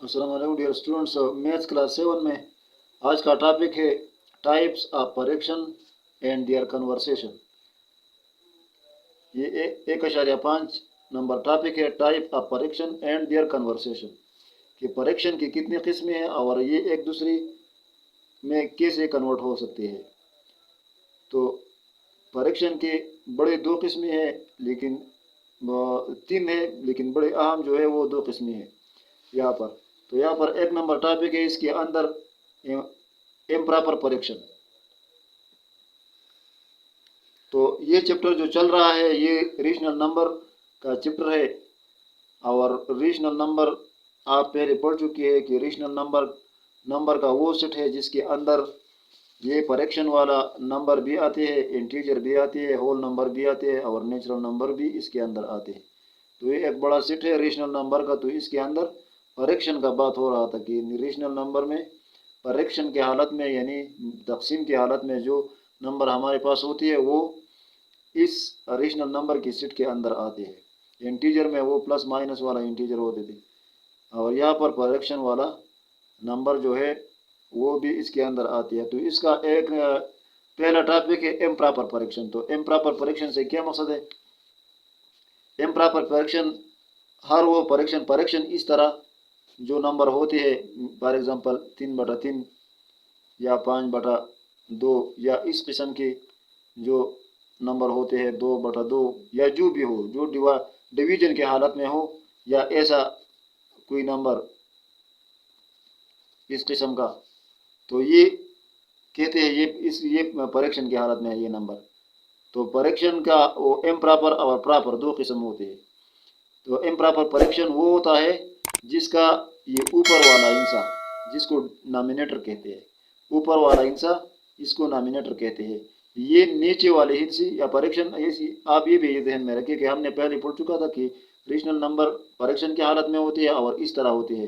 अस्सलाम वालेकुम dear students. Maths class 7 में आज का टॉपिक है types of perfection and their conversation. ये 1.5 नंबर टॉपिक है, type of perfection and their conversation, कि परेक्शन की कितनी किस्में हैं और ये एक दूसरी में कैसे कन्वर्ट हो सकती है। तो परेक्शन की बड़े दो किस्में हैं, लेकिन तीन है, लेकिन बड़े अहम जो है वो दो किस्में हैं यहाँ पर। तो यहाँ पर 1 नंबर टॉपिक है, इसके अंदर इम्प्रॉपर परेक्शन। तो ये चैप्टर जो चल रहा है ये रेशनल नंबर का चैप्टर है। और रेशनल नंबर आप पहले पढ़ चुके हैं कि रेशनल नंबर का वो सेट है जिसके अंदर ये परेक्शन वाला नंबर भी आते हैं, इंटीजर भी आते हैं, होल नंबर भी आते हैं और नेचुरल नंबर भी इसके अंदर आते हैं। तो ये एक बड़ा सेट है रेशनल नंबर का। तो इसके अंदर परेक्शन का बात हो रहा था कि रेशनल नंबर में परेक्शन के हालत में यानी तकसीम की हालत में जो नंबर हमारे पास होती है वो इस रेशनल नंबर की सेट के अंदर आते हैं। इंटीजर में वो प्लस माइनस वाला इंटीजर होते थे, और यहाँ पर परेक्शन वाला नंबर जो है वो भी इसके अंदर आती है। तो इसका एक पहला टॉपिक है इम्प्रॉपर परेक्शन। तो इम्प्रॉपर परेक्शन से क्या मकसद है? इम्प्रॉपर परेक्शन हर वो परेक्शन इस तरह जो नंबर होते हैं, फॉर एग्जांपल 3/3 या 5/2 या इस किस्म के जो नंबर होते हैं 2/2 या जो भी हो, जो डिवीजन के हालत में हो या ऐसा कोई नंबर इस किस्म का, तो ये कहते हैं ये परेक्शन की हालत में है ये नंबर। तो परेक्शन का वो इम्प्रॉपर और प्रॉपर दो किस्म होते हैं। तो इम्प्रॉपर परेक्शन वो होता है जिसका ये ऊपर वाला हिस्सा, जिसको नॉमिनेटर कहते हैं, ऊपर वाला हिस्सा इसको नॉमिनेटर कहते हैं। ये नीचे वाले हिस्से या परेक्शन आप ये भी ध्यान में रखिए कि हमने पहले पढ़ चुका था कि रेशनल नंबर परेक्शन की हालत में होती है और इस तरह होती है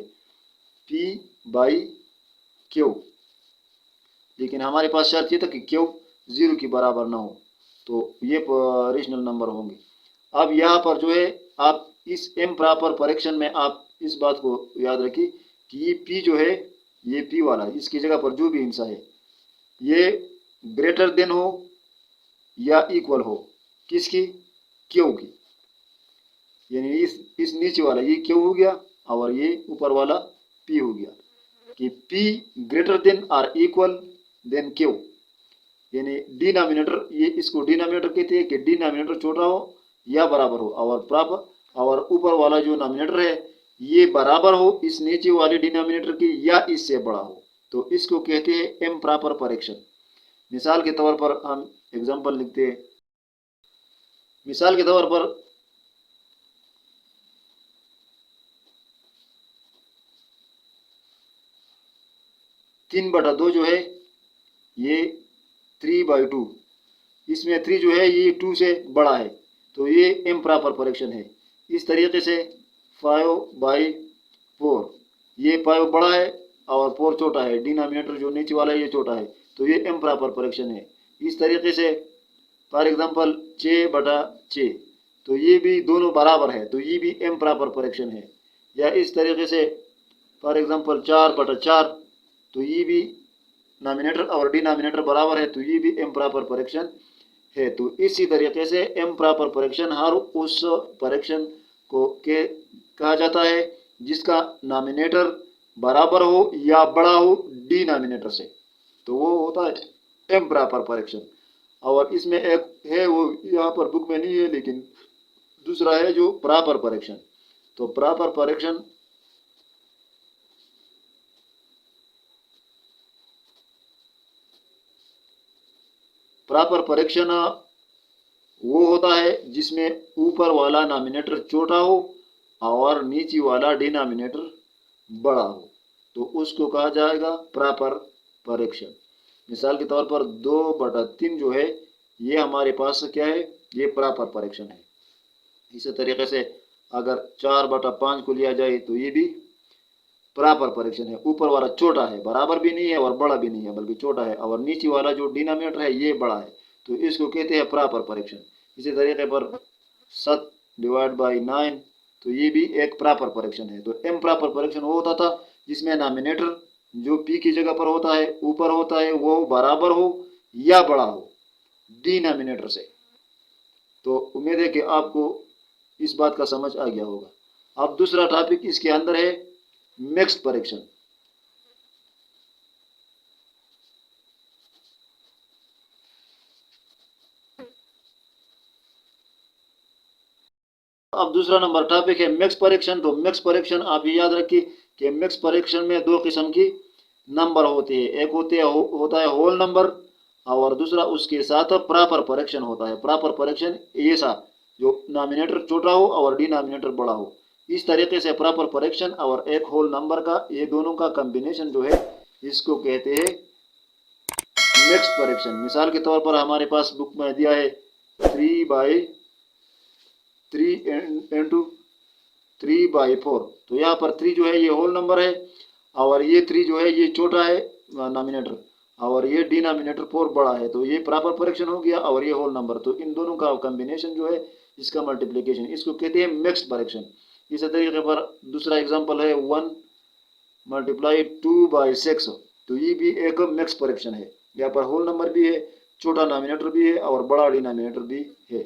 P/Q, लेकिन हमारे पास शर्त ये था कि Q 0 के बराबर ना हो, तो ये रेशनल नंबर होंगे। अब यहाँ पर जो है आप इस इम्प्रॉपर परेक्शन में आप इस बात को याद रखिए कि ये P जो है, ये P वाला इसकी जगह पर जो भी हिस्सा है ये ग्रेटर देन हो या इक्वल हो किसकी? Q की। यानी इस नीचे वाला ये Q हो गया और ये ऊपर वाला P हो गया कि P ग्रेटर देन और इक्वल देन Q। यानी डिनोमिनेटर, ये इसको डिनोमिनेटर कहते हैं कि डिनोमिनेटर छोटा हो या बराबर हो, और प्रॉपर और ऊपर वाला जो नॉमिनेटर है ये बराबर हो इस नीचे वाले डिनोमिनेटर की या इससे बड़ा हो, तो इसको कहते हैं इम्प्रॉपर परेक्शन। मिसाल के तौर पर हम एग्जांपल लिखते हैं। मिसाल के तौर पर 3/2 जो है ये 3/2, इसमें 3 जो है ये 2 से बड़ा है, तो ये इम्प्रॉपर परेक्शन है। इस तरीके से 5/4, ये 5 बड़ा है और 4 छोटा है, डिनोमिनेटर जो नीचे वाला है ये छोटा है, तो ये इम्प्रॉपर परेक्शन है। इस तरीके से फॉर एग्जांपल 6/6, तो ये भी दोनों बराबर है, तो ये भी इम्प्रॉपर परेक्शन है। या इस तरीके से फॉर एग्जांपल 4/4, तो ये भी नॉमिनेटर और डिनोमिनेटर बराबर है, तो ये भी इम्प्रॉपर परेक्शन है। तो इसी तरीके से इम्प्रॉपर परेक्शन हर उस परेक्शन को कहा जाता है जिसका नॉमिनेटर बराबर हो या बड़ा हो डिनोमिनेटर से, तो वो होता है इम्प्रॉपर परेक्शन। और इसमें एक है वो यहाँ पर बुक में नहीं है, लेकिन दूसरा है जो प्रॉपर परेक्शन। तो प्रॉपर परेक्शन वो होता है जिसमें ऊपर वाला नॉमिनेटर छोटा हो और नीचे वाला डिनोमिनेटर बड़ा हो, तो उसको कहा जाएगा प्रॉपर परेक्शन। मिसाल के तौर पर 2/3 जो है ये हमारे पास क्या है? ये प्रॉपर परेक्शन है। इसी तरीके से अगर 4/5 को लिया जाए तो ये भी प्रॉपर परेक्शन है। ऊपर वाला छोटा है, बराबर भी नहीं है और बड़ा भी नहीं है, बल्कि छोटा है, और नीचे वाला जो डिनोमिनेटर है ये बड़ा है, तो इसको कहते हैं प्रॉपर परेक्शन। इसी तरीके पर 7/9 तो ये भी एक प्रॉपर फ्रैक्शन है। तो एम प्रॉपर फ्रैक्शन वो होता था जिसमें नॉमिनेटर जो पी की जगह पर होता है ऊपर होता है वो बराबर हो या बड़ा हो डिनोमिनेटर से। तो उम्मीद है कि आपको इस बात का समझ आ गया होगा। अब दूसरा टॉपिक इसके अंदर है मिक्स्ड फ्रैक्शन। अब दूसरा नंबर टॉपिक है मिक्स परीक्षण। तो मिक्स परीक्षण आप ये याद रखिए कि मिक्स परीक्षण में दो किस्म की नंबर होते हैं, एक होता है होल नंबर और दूसरा उसके साथ प्रॉपर परीक्षण होता है। प्रॉपर परीक्षण ऐसा जो नॉमिनेटर छोटा हो और डिनोमिनेटर बड़ा हो, इस तरीके से प्रॉपर परीक्षण और एक होल नंबर का ये दोनों का कॉम्बिनेशन जो है इसको कहते हैं मिक्स परीक्षण। मिसाल के तौर पर हमारे पास बुक में दिया है 3/3 तो यहाँ पर 3 जो है ये होल नंबर है और ये 3 जो है ये छोटा है नॉमिनेटर और ये डिनोमिनेटर 4 बड़ा है। तो ये प्रॉपर फ्रैक्शन हो गया और ये होल नंबर। तो इन दोनों का कॉम्बिनेशन जो है इसका मल्टीप्लिकेशन, इसको कहते हैं मिक्स्ड फ्रैक्शन। इसी तरीके पर दूसरा एग्जांपल है 1 × 2/6। तो ये भी एक मिक्स फ्रैक्शन है। यहाँ पर होल नंबर भी है, छोटा नॉमिनेटर भी है और बड़ा डिनोमिनेटर भी है।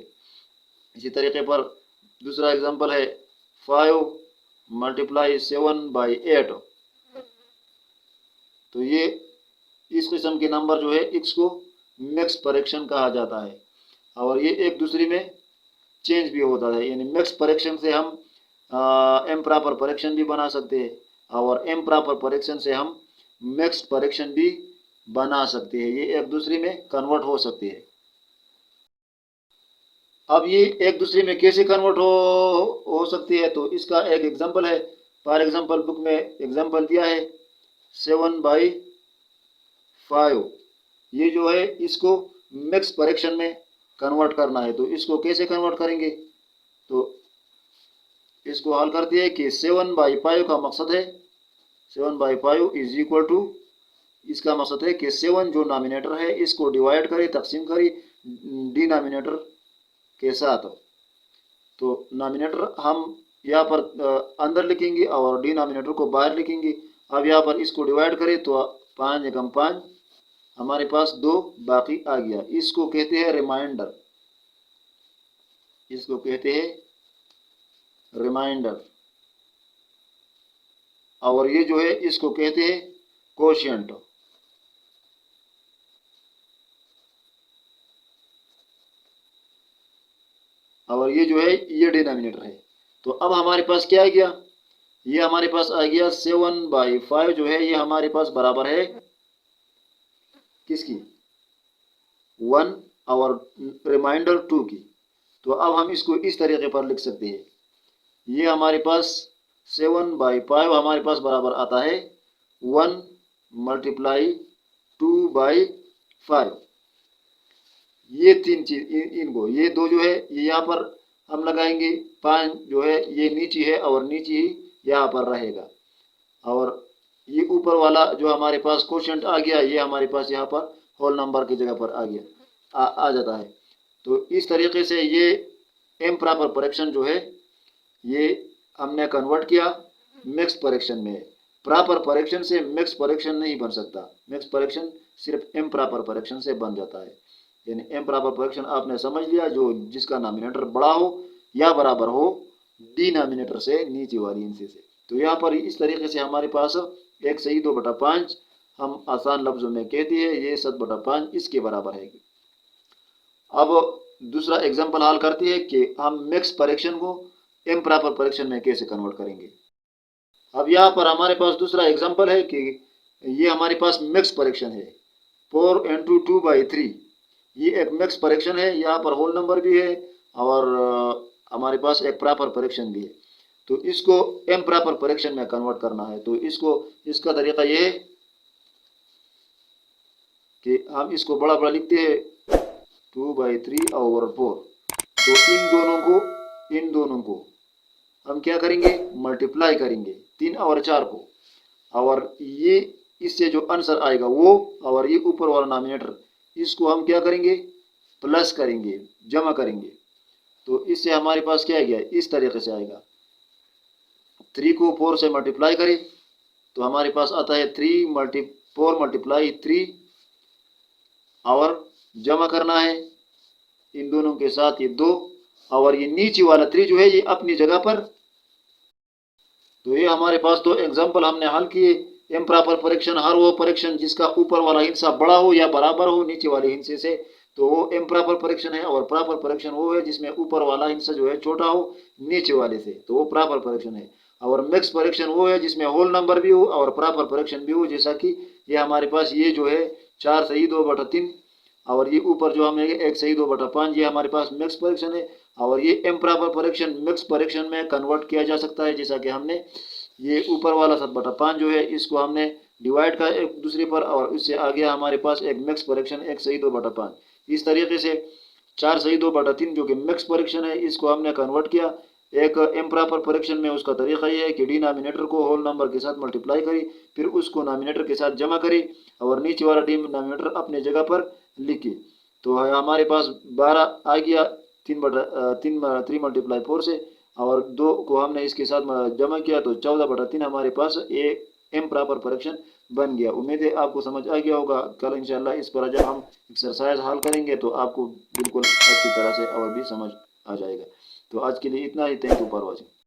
इसी तरीके पर दूसरा एग्जांपल है 5 × 7/8। तो ये इस किस्म के नंबर जो है इसको मिक्स फ्रैक्शन कहा जाता है और ये एक दूसरे में चेंज भी होता है। यानी मिक्स फ्रैक्शन से हम एम प्रॉपर फ्रैक्शन भी बना सकते हैं और एम प्रॉपर फ्रैक्शन से हम मिक्स्ड फ्रैक्शन भी बना सकते हैं। ये एक दूसरे में कन्वर्ट हो सकते हैं। अब ये एक दूसरे में कैसे कन्वर्ट हो सकती है, तो इसका एक एग्जांपल है। फॉर एग्जांपल बुक में एग्जांपल दिया है 7/5। ये जो है इसको मिक्स फ्रैक्शन में कन्वर्ट करना है। तो इसको कैसे कन्वर्ट करेंगे, तो इसको हल करते हैं कि 7/5 का मकसद है 7/5 इज इक्वल टू, इसका मकसद है कि 7 जो नॉमिनेटर है इसको डिवाइड करें, तकसीम करें डिनोमिनेटर के साथ। तो नॉमिनेटर हम यहाँ पर अंदर लिखेंगे और डिनोमिनेटर को बाहर लिखेंगे। अब यहाँ पर इसको डिवाइड करें तो 5 एकम 5 हमारे पास 2 बाकी आ गया। इसको कहते हैं रिमाइंडर, इसको कहते हैं रिमाइंडर और ये जो है इसको कहते हैं कोशिएंट। और ये जो है ये डिनोमिनेटर है। तो अब हमारे पास क्या आ गया, ये हमारे पास आ गया 7/5 जो है ये हमारे पास बराबर है किसकी, 1 और रिमाइंडर 2 की। तो अब हम इसको इस तरीके पर लिख सकते हैं, ये हमारे पास 7/5 हमारे पास बराबर आता है 1 × 2/5। ये तीन चीज इनको ये दो जो है ये यहाँ पर हम लगाएंगे, 5 जो है ये नीचे है और नीचे ही यहाँ पर रहेगा और ये ऊपर वाला जो हमारे पास कोशेंट आ गया ये हमारे पास यहाँ पर होल नंबर की जगह पर आ गया आ जाता है। तो इस तरीके से ये एम प्रॉपर फ्रैक्शन जो है ये हमने कन्वर्ट किया मिक्स फ्रैक्शन में। प्रॉपर फ्रैक्शन से मिक्स फ्रैक्शन नहीं बन सकता, मिक्स फ्रैक्शन सिर्फ एम प्रॉपर फ्रैक्शन से बन जाता है। यानी एम प्रॉपर फ्रैक्शन आपने समझ लिया, जो जिसका नॉमिनेटर बड़ा हो या बराबर हो डिनोमिनेटर से नीचे वाली इंची से। तो यहाँ पर इस तरीके से हमारे पास 1 से 2/5 हम आसान लफ्जों में कहते हैं ये 7/5 इसके बराबर है। अब दूसरा एग्जांपल हल करते हैं कि हम मिक्स फ्रैक्शन को एम प्रॉपर फ्रैक्शन में कैसे कन्वर्ट करेंगे। अब यहाँ पर हमारे पास दूसरा एग्जांपल है कि ये हमारे पास मिक्स फ्रैक्शन है 4 × 2/3। ये एक मिक्स फ्रैक्शन है, यहाँ पर होल नंबर भी है और हमारे पास एक प्रॉपर फ्रैक्शन भी है। तो इसको एम प्रॉपर फ्रैक्शन में कन्वर्ट करना है। तो इसका तरीका ये है कि हम इसको बड़ा बड़ा लिखते हैं 2/3/4। तो इन दोनों को हम क्या करेंगे, मल्टीप्लाई करेंगे 3 और 4 को, और ये इससे जो आंसर आएगा वो और ये ऊपर वाला नॉमिनेटर इसको हम क्या करेंगे, प्लस करेंगे, जमा करेंगे। तो इससे हमारे पास क्या आ गया, इस तरीके से आएगा। 3 को 4 से मल्टीप्लाई करें तो हमारे पास आता है 4 मल्टीप्लाई 3 और जमा करना है इन दोनों के साथ ये 2 और ये नीचे वाला 3 जो है ये अपनी जगह पर। तो ये हमारे पास 2 एग्जाम्पल हमने हल किए। इम्प्रॉपर फ्रैक्शन हर वो फ्रैक्शन जिसका ऊपर वाला हिस्सा बड़ा हो या बराबर हो नीचे वाले हिस्से से, तो वो इम्प्रॉपर फ्रैक्शन है। और प्रॉपर फ्रैक्शन वो है जिसमें ऊपर वाला हिस्सा जो है छोटा हो नीचे वाले से, तो वो प्रॉपर फ्रैक्शन है। और मिक्स फ्रैक्शन वो है जिसमें होल नंबर भी हो और प्रॉपर फ्रैक्शन भी हो, जैसा कि ये हमारे पास ये जो है 4/2/3 और ये ऊपर जो हमें 1/2/5 ये हमारे पास मिक्स फ्रैक्शन है। और ये इम्प्रॉपर फ्रैक्शन मिक्स फ्रैक्शन में कन्वर्ट किया जा सकता है, जैसा कि हमने ये ऊपर वाला 7/5 जो है इसको हमने डिवाइड का एक दूसरे पर और इससे आ गया हमारे पास एक मिक्स फ्रैक्शन 1/2/5। इस तरीके से 4/2/3 जो कि मिक्स फ्रैक्शन है इसको हमने कन्वर्ट किया एक इम्प्रॉपर फ्रैक्शन में। उसका तरीका ये है कि डिनोमिनेटर को होल नंबर के साथ मल्टीप्लाई करी, फिर उसको नॉमिनेटर के साथ जमा करी और नीचे वाला डिनोमिनेटर अपने जगह पर लिखी। तो हमारे पास 12 आ गया 3 × 4 से, और 2 को हमने इसके साथ जमा किया तो 14/3 हमारे पास ये इम्प्रॉपर फ्रैक्शन बन गया। उम्मीद है आपको समझ आ गया होगा। कल इंशाल्लाह इस पर जब हम एक्सरसाइज हल करेंगे तो आपको बिल्कुल अच्छी तरह से और भी समझ आ जाएगा। तो आज के लिए इतना ही। Thank you for watching.